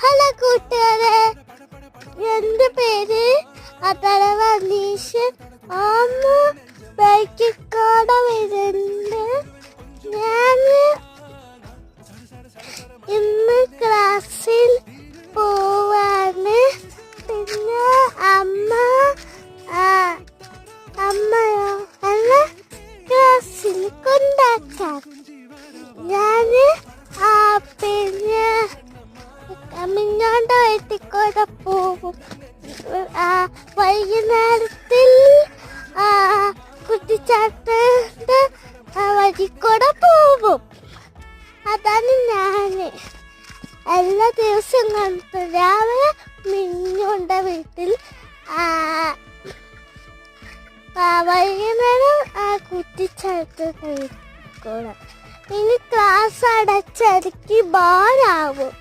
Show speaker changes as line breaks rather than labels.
Hello കൂട്ടുകാരെ, എന്റെ പേര് അതളവ അനീഷ്. അമ്മ ബൈക്കിക്കാട വരുന്നുണ്ട്. ഞാൻ ഇന്ന് ക്ലാസ്സിൽ പോവാണ്. പിന്നെ അമ്മയോ അല്ല ക്ലാസ്സിൽ കൊണ്ടാക്കാം. ഞാന് പിന്നെ മിഞ്ഞാണ്ട് വീട്ടിക്കൂടെ പോകും. വൈകുന്നേരത്തിൽ കുട്ടിച്ചാട്ടന്റെ വഴിക്കൂടെ പോകും. അതാണ് ഞാന് എല്ലാ ദിവസവും കണ്ടു. രാവിലെ മിഞ്ഞുണ്ട വീട്ടിൽ, വൈകുന്നേരം കുട്ടിച്ചാട്ടന്റെ വീട്ടിൽ കൂടെ. ഇനി ക്ലാസ് അടച്ചടിക്ക് ബോറാവും.